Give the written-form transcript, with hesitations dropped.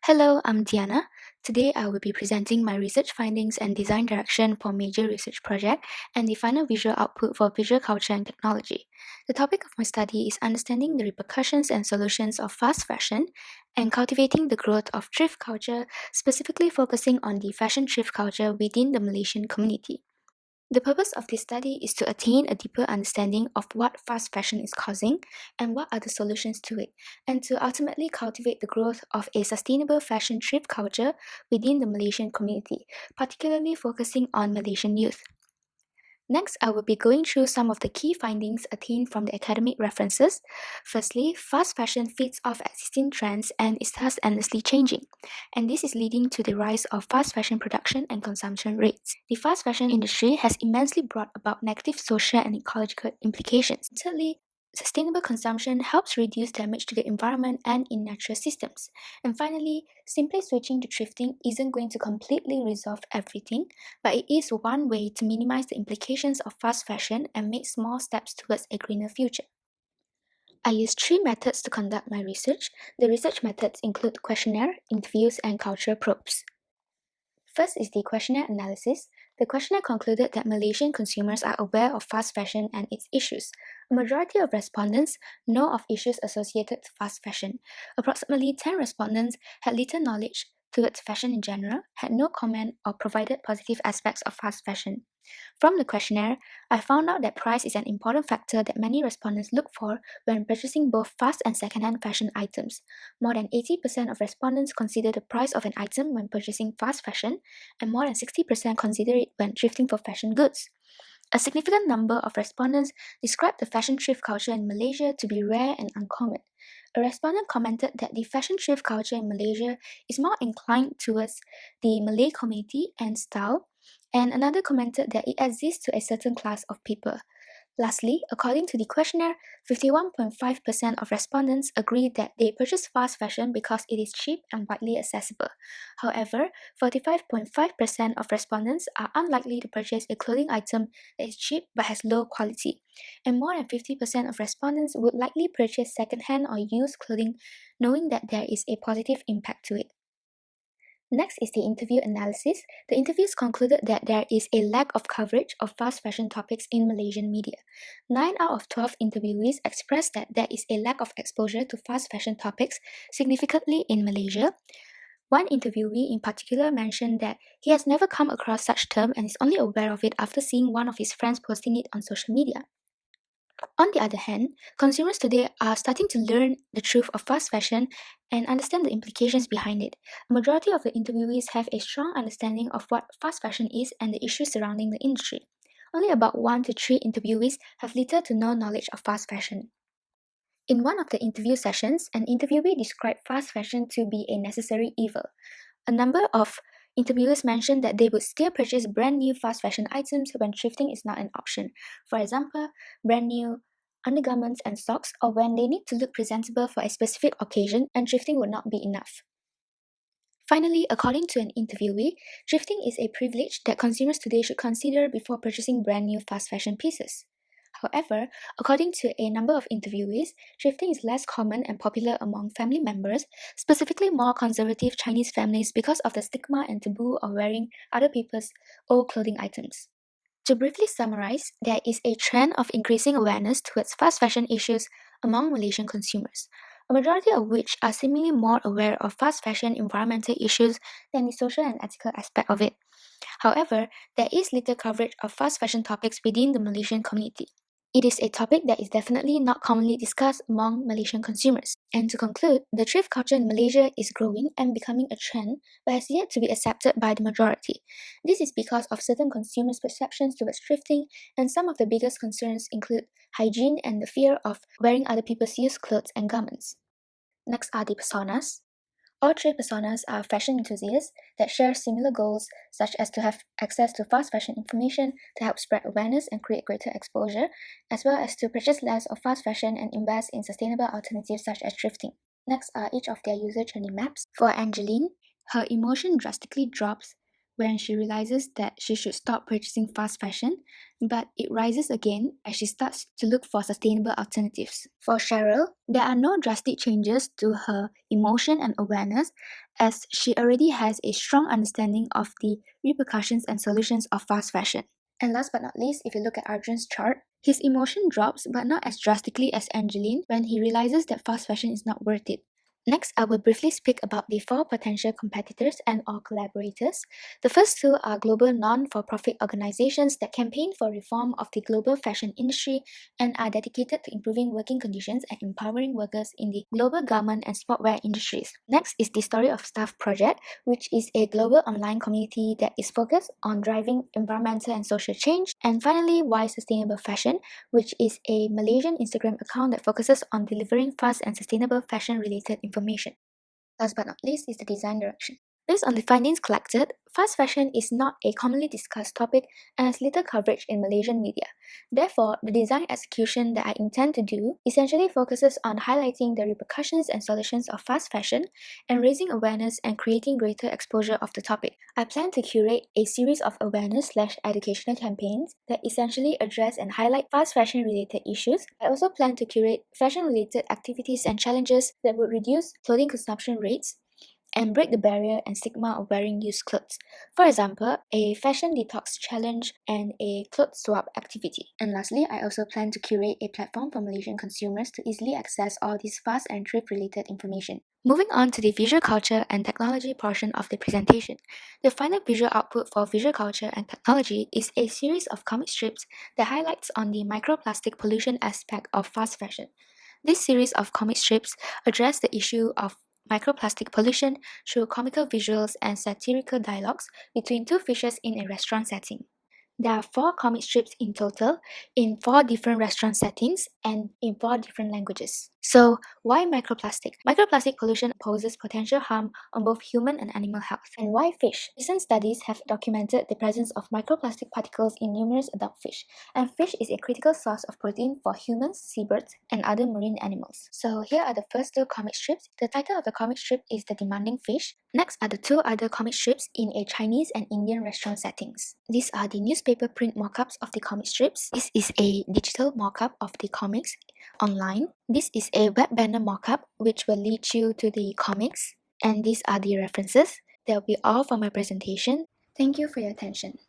Hello, I'm Diana. Today I will be presenting my research findings and design direction for major research project and the final visual output for visual culture and technology. The topic of my study is understanding the repercussions and solutions of fast fashion and cultivating the growth of thrift culture, specifically focusing on the fashion thrift culture within the Malaysian community. The purpose of this study is to attain a deeper understanding of what fast fashion is causing and what are the solutions to it, and to ultimately cultivate the growth of a sustainable fashion thrift culture within the Malaysian community, particularly focusing on Malaysian youth. Next, I will be going through some of the key findings attained from the academic references. Firstly, fast fashion feeds off existing trends and is thus endlessly changing, and this is leading to the rise of fast fashion production and consumption rates. The fast fashion industry has immensely brought about negative social and ecological implications. Thirdly, sustainable consumption helps reduce damage to the environment and in natural systems. And finally, simply switching to thrifting isn't going to completely resolve everything, but it is one way to minimize the implications of fast fashion and make small steps towards a greener future. I use three methods to conduct my research. The research methods include questionnaire, interviews, and cultural probes. First is the questionnaire analysis. The questionnaire concluded that Malaysian consumers are aware of fast fashion and its issues. A majority of respondents know of issues associated to fast fashion. Approximately 10 respondents had little knowledge towards fashion in general, had no comment, or provided positive aspects of fast fashion. From the questionnaire, I found out that price is an important factor that many respondents look for when purchasing both fast and second-hand fashion items. More than 80% of respondents consider the price of an item when purchasing fast fashion, and more than 60% consider it when thrifting for fashion goods. A significant number of respondents described the fashion thrift culture in Malaysia to be rare and uncommon. A respondent commented that the fashion thrift culture in Malaysia is more inclined towards the Malay community and style, and another commented that it exists to a certain class of people. Lastly, according to the questionnaire, 51.5% of respondents agree that they purchase fast fashion because it is cheap and widely accessible. However, 45.5% of respondents are unlikely to purchase a clothing item that is cheap but has low quality, and more than 50% of respondents would likely purchase second-hand or used clothing knowing that there is a positive impact to it. Next is the interview analysis. The interviews concluded that there is a lack of coverage of fast fashion topics in Malaysian media. 9 out of 12 interviewees expressed that there is a lack of exposure to fast fashion topics significantly in Malaysia. One interviewee in particular mentioned that he has never come across such term and is only aware of it after seeing one of his friends posting it on social media. On the other hand, consumers today are starting to learn the truth of fast fashion and understand the implications behind it. A majority of the interviewees have a strong understanding of what fast fashion is and the issues surrounding the industry. Only about 1 to 3 interviewees have little to no knowledge of fast fashion. In one of the interview sessions, an interviewee described fast fashion to be a necessary evil. A number of interviewers mentioned that they would still purchase brand new fast fashion items when thrifting is not an option. For example, brand new undergarments and socks, or when they need to look presentable for a specific occasion and thrifting would not be enough. Finally, according to an interviewee, thrifting is a privilege that consumers today should consider before purchasing brand new fast fashion pieces. However, according to a number of interviewees, thrifting is less common and popular among family members, specifically more conservative Chinese families, because of the stigma and taboo of wearing other people's old clothing items. To briefly summarize, there is a trend of increasing awareness towards fast fashion issues among Malaysian consumers, a majority of which are seemingly more aware of fast fashion environmental issues than the social and ethical aspect of it. However, there is little coverage of fast fashion topics within the Malaysian community. It is a topic that is definitely not commonly discussed among Malaysian consumers. And to conclude, the thrift culture in Malaysia is growing and becoming a trend, but has yet to be accepted by the majority. This is because of certain consumers' perceptions towards thrifting, and some of the biggest concerns include hygiene and the fear of wearing other people's used clothes and garments. Next are the personas. All three personas are fashion enthusiasts that share similar goals, such as to have access to fast fashion information to help spread awareness and create greater exposure, as well as to purchase less of fast fashion and invest in sustainable alternatives such as thrifting. Next are each of their user journey maps. For Angeline, her emotion drastically drops when she realizes that she should stop purchasing fast fashion, but it rises again as she starts to look for sustainable alternatives. For Cheryl, there are no drastic changes to her emotion and awareness as she already has a strong understanding of the repercussions and solutions of fast fashion. And last but not least, if you look at Arjun's chart, his emotion drops but not as drastically as Angeline when he realizes that fast fashion is not worth it. Next, I will briefly speak about the four potential competitors and or collaborators. The first two are global non-for-profit organizations that campaign for reform of the global fashion industry and are dedicated to improving working conditions and empowering workers in the global garment and sportwear industries. Next is the Story of Stuff project, which is a global online community that is focused on driving environmental and social change. And finally, Why Sustainable Fashion, which is a Malaysian Instagram account that focuses on delivering fast and sustainable fashion-related information. Last but not least is the design direction. Based on the findings collected, fast fashion is not a commonly discussed topic and has little coverage in Malaysian media. Therefore, the design execution that I intend to do essentially focuses on highlighting the repercussions and solutions of fast fashion and raising awareness and creating greater exposure of the topic. I plan to curate a series of awareness/educational campaigns that essentially address and highlight fast fashion related issues. I also plan to curate fashion related activities and challenges that would reduce clothing consumption rates and break the barrier and stigma of wearing used clothes. For example, a fashion detox challenge and a clothes swap activity. And lastly, I also plan to curate a platform for Malaysian consumers to easily access all this fast and thrift related information. Moving on to the visual culture and technology portion of the presentation. The final visual output for visual culture and technology is a series of comic strips that highlights on the microplastic pollution aspect of fast fashion. This series of comic strips address the issue of microplastic pollution through comical visuals and satirical dialogues between two fishers in a restaurant setting. There are four comic strips in total, in four different restaurant settings and in four different languages. So, why microplastic? Microplastic pollution poses potential harm on both human and animal health. And why fish? Recent studies have documented the presence of microplastic particles in numerous adult fish, and fish is a critical source of protein for humans, seabirds, and other marine animals. So, here are the first two comic strips. The title of the comic strip is The Demanding Fish. Next are the two other comic strips in a Chinese and Indian restaurant settings. These are the newspaper print mockups of the comic strips. This is a digital mockup of the comics online. This is a web banner mockup which will lead you to the comics. And these are the references. That will be all for my presentation. Thank you for your attention.